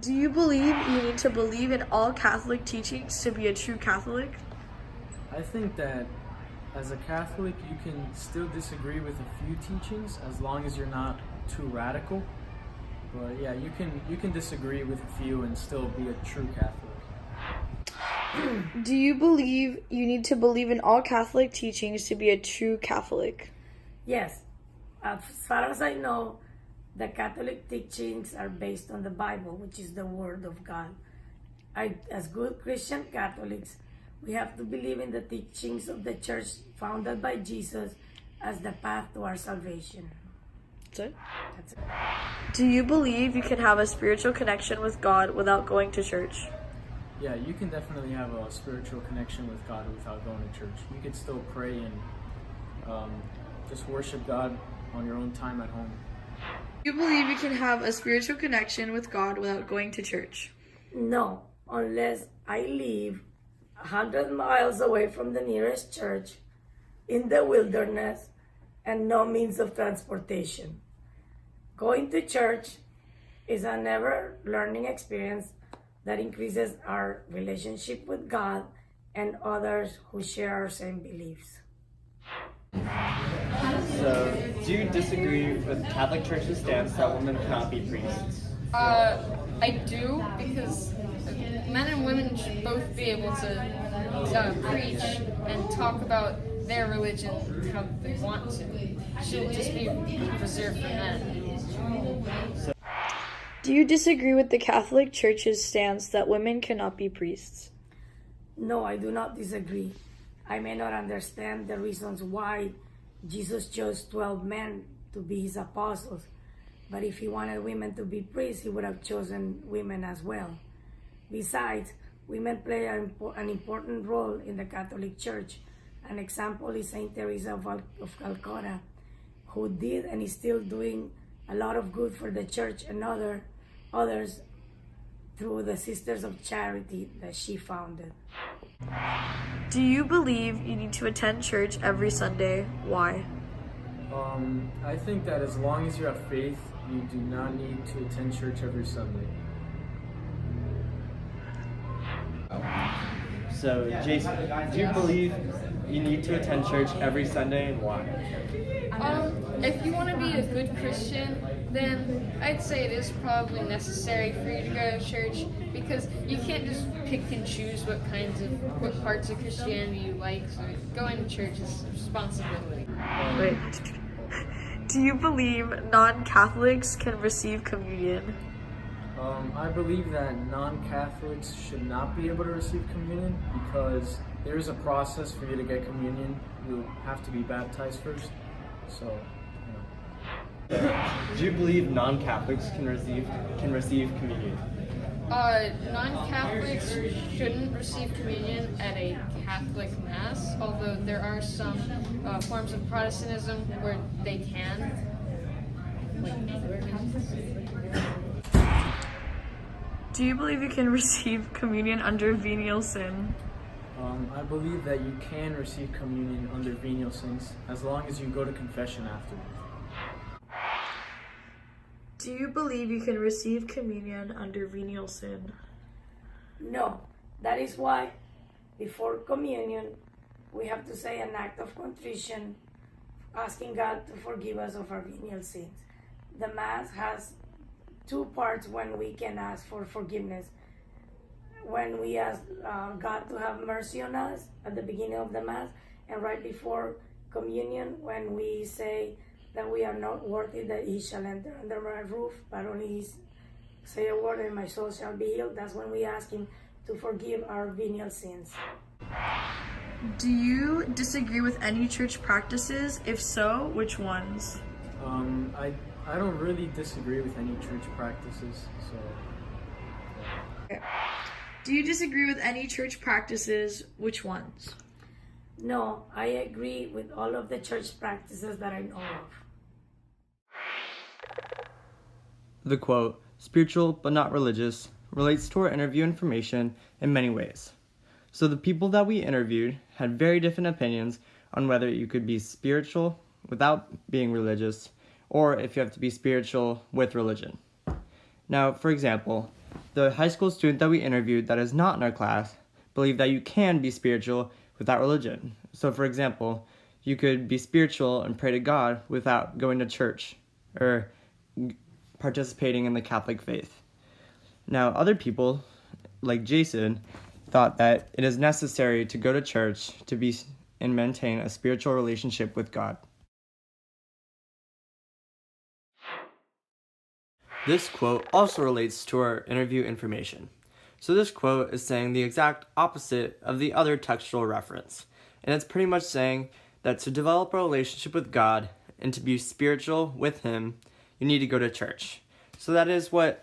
Do you believe you need to believe in all Catholic teachings to be a true Catholic? I think that as a Catholic, you can still disagree with a few teachings as long as you're not too radical. But yeah, you can disagree with a few and still be a true Catholic. Do you believe you need to believe in all Catholic teachings to be a true Catholic? Yes, as far as I know, the Catholic teachings are based on the Bible, which is the Word of God. As good Christian Catholics, we have to believe in the teachings of the Church founded by Jesus as the path to our salvation. That's it. That's it. Do you believe you can have a spiritual connection with God without going to church? Yeah, you can definitely have a spiritual connection with God without going to church. You can still pray and just worship God on your own time at home. Do you believe you can have a spiritual connection with God without going to church? No, unless I live 100 miles away from the nearest church, in the wilderness, and no means of transportation. Going to church is a never learning experience that increases our relationship with God and others who share our same beliefs. So, do you disagree with Catholic Church's stance that women cannot be priests? I do, because men and women should both be able to preach and talk about their religion how they want to. It shouldn't just be reserved for men. Do you disagree with the Catholic Church's stance that women cannot be priests? No, I do not disagree. I may not understand the reasons why Jesus chose 12 men to be his apostles, but if he wanted women to be priests, he would have chosen women as well. Besides, women play an important role in the Catholic Church. An example is Saint Teresa of Calcutta, who did and is still doing a lot of good for the church and others through the Sisters of Charity that she founded. Do you believe you need to attend church every Sunday? Why? I think that as long as you have faith, you do not need to attend church every Sunday. So, Jason, do you believe you need to attend church every Sunday, and why? If you want to be a good Christian, then I'd say it is probably necessary for you to go to church, because you can't just pick and choose what parts of Christianity you like. So going to church is a responsibility. Wait. Do you believe non-Catholics can receive communion? I believe that non-Catholics should not be able to receive communion because there is a process for you to get communion. You have to be baptized first. So, Do you believe non-Catholics can receive communion? Non-Catholics shouldn't receive communion at a Catholic Mass, although there are some forms of Protestantism where they can. Do you believe you can receive communion under venial sin? I believe that you can receive communion under venial sins as long as you go to confession afterwards. Do you believe you can receive communion under venial sin? No, that is why before communion we have to say an act of contrition, asking God to forgive us of our venial sins. The Mass has two parts when we can ask for forgiveness. When we ask God to have mercy on us at the beginning of the Mass, and right before communion when we say that we are not worthy that he shall enter under my roof, but only he say a word and my soul shall be healed. That's when we ask him to forgive our venial sins. Do you disagree with any church practices? If so, which ones? I don't really disagree with any church practices, so. Do you disagree with any church practices? Which ones? No, I agree with all of the church practices that I know of. The quote, spiritual but not religious, relates to our interview information in many ways. So the people that we interviewed had very different opinions on whether you could be spiritual without being religious, or if you have to be spiritual with religion. Now, for example, The high school student that we interviewed that is not in our class believed that you can be spiritual without religion. So, for example, you could be spiritual and pray to God without going to church or participating in the Catholic faith. Now, other people, like Jason, thought that it is necessary to go to church to be and maintain a spiritual relationship with God. This quote also relates to our interview information. So this quote is saying the exact opposite of the other textual reference. And it's pretty much saying that to develop a relationship with God and to be spiritual with Him, you need to go to church. So that is what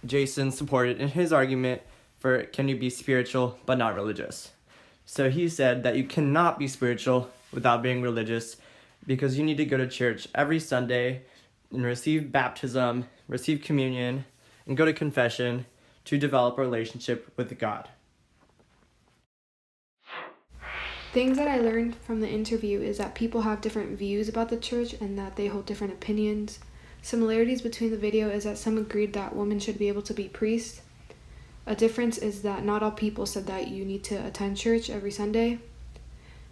Jason supported in his argument for can you be spiritual but not religious. So he said that you cannot be spiritual without being religious because you need to go to church every Sunday and receive baptism, receive communion, and go to confession to develop a relationship with God. Things that I learned from the interview is that people have different views about the church and that they hold different opinions. Similarities between the video is that some agreed that women should be able to be priests. A difference is that not all people said that you need to attend church every Sunday.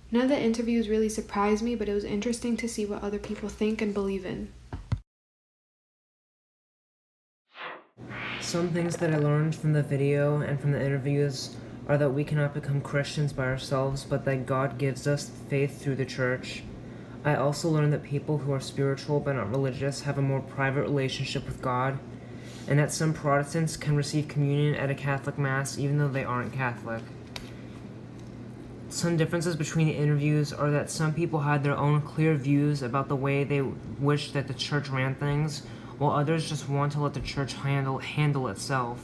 None of the interviews really surprised me, but it was interesting to see what other people think and believe in. Some things that I learned from the video and from the interviews are that we cannot become Christians by ourselves, but that God gives us faith through the church. I also learned that people who are spiritual but not religious have a more private relationship with God, and that some Protestants can receive communion at a Catholic Mass even though they aren't Catholic. Some differences between the interviews are that some people had their own clear views about the way they wished that the church ran things, while others just want to let the church handle itself.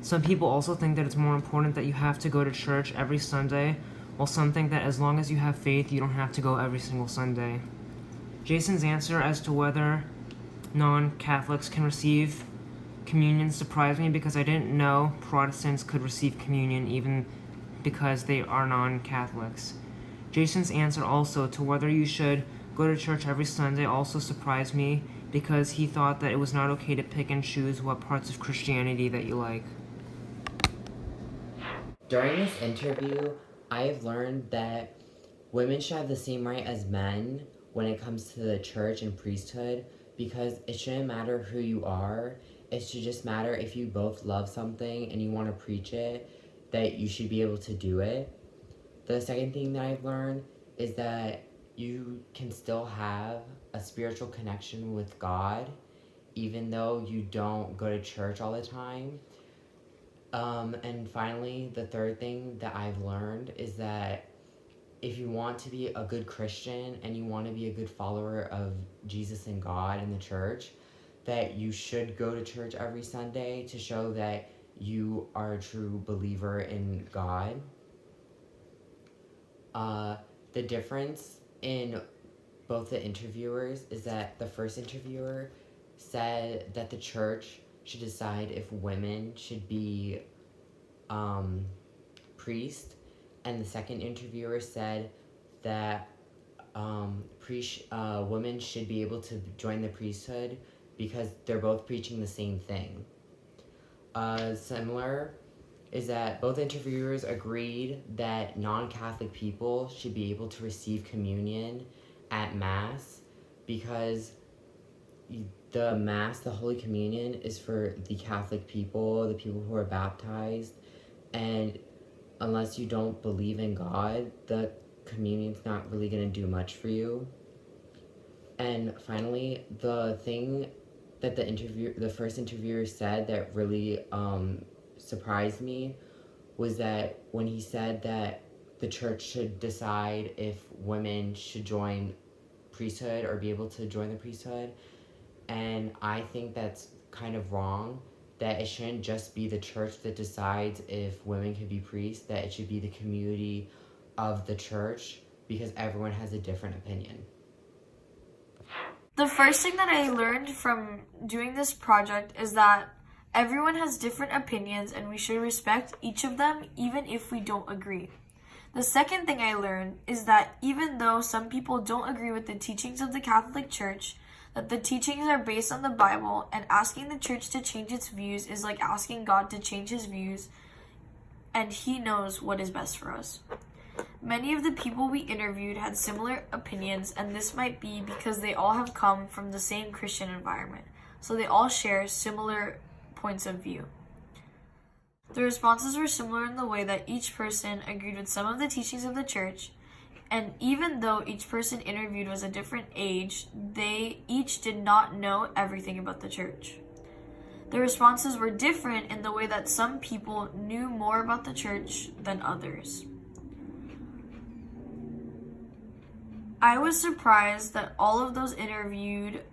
Some people also think that it's more important that you have to go to church every Sunday, while some think that as long as you have faith, you don't have to go every single Sunday. Jason's answer as to whether non-Catholics can receive communion surprised me because I didn't know Protestants could receive communion even because they are non-Catholics. Jason's answer also to whether you should go to church every Sunday also surprised me because he thought that it was not okay to pick and choose what parts of Christianity that you like. During this interview, I have learned that women should have the same right as men when it comes to the church and priesthood because it shouldn't matter who you are. It should just matter if you both love something and you want to preach it, that you should be able to do it. The second thing that I've learned is that you can still have a spiritual connection with God even though you don't go to church all the time. And finally, the third thing that I've learned is that if you want to be a good Christian and you want to be a good follower of Jesus and God and the church, that you should go to church every Sunday to show that you are a true believer in God. The difference in both the interviewers is that the first interviewer said that the church should decide if women should be priest, and the second interviewer said that women should be able to join the priesthood because they're both preaching the same thing. Similar is that both interviewers agreed that non-Catholic people should be able to receive communion at Mass because the Mass, the Holy Communion, is for the Catholic people, the people who are baptized, and unless you don't believe in God, the communion's not really going to do much for you. And finally, the thing that the first interviewer said that really surprised me was that when he said that the church should decide if women should join priesthood or be able to join the priesthood, and I think that's kind of wrong, that it shouldn't just be the church that decides if women can be priests, that it should be the community of the church because everyone has a different opinion. The first thing that I learned from doing this project is that everyone has different opinions and we should respect each of them even if we don't agree. The second thing I learned is that even though some people don't agree with the teachings of the Catholic Church, that the teachings are based on the Bible, and asking the church to change its views is like asking God to change his views, and he knows what is best for us. Many of the people we interviewed had similar opinions, and this might be because they all have come from the same Christian environment, so they all share similar points of view. The responses were similar in the way that each person agreed with some of the teachings of the church, and even though each person interviewed was a different age, they each did not know everything about the church. The responses were different in the way that some people knew more about the church than others. I was surprised that all of those interviewed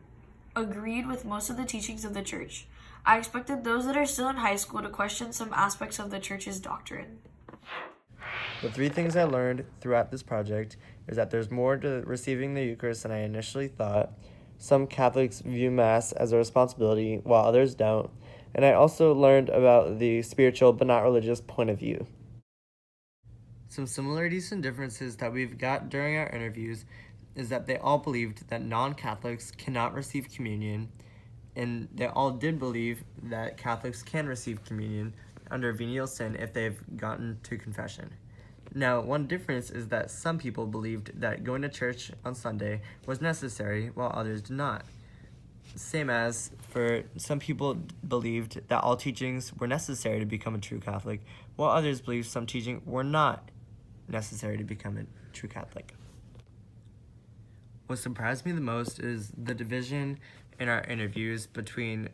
agreed with most of the teachings of the church. I expected those that are still in high school to question some aspects of the church's doctrine. The 3 things I learned throughout this project is that there's more to receiving the Eucharist than I initially thought. Some Catholics view Mass as a responsibility, while others don't. And I also learned about the spiritual but not religious point of view. Some similarities and differences that we've got during our interviews is that they all believed that non-Catholics cannot receive communion, and they all did believe that Catholics can receive communion under venial sin if they've gotten to confession. Now, one difference is that some people believed that going to church on Sunday was necessary, while others did not. Same as for some people believed that all teachings were necessary to become a true Catholic, while others believed some teaching were not necessary to become a true Catholic. What surprised me the most is the division in our interviews between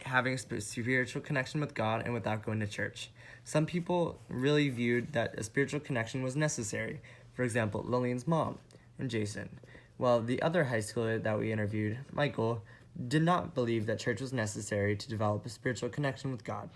having a spiritual connection with God and without going to church. Some people really viewed that a spiritual connection was necessary. For example, Lillian's mom and Jason. While the other high schooler that we interviewed, Michael, did not believe that church was necessary to develop a spiritual connection with God.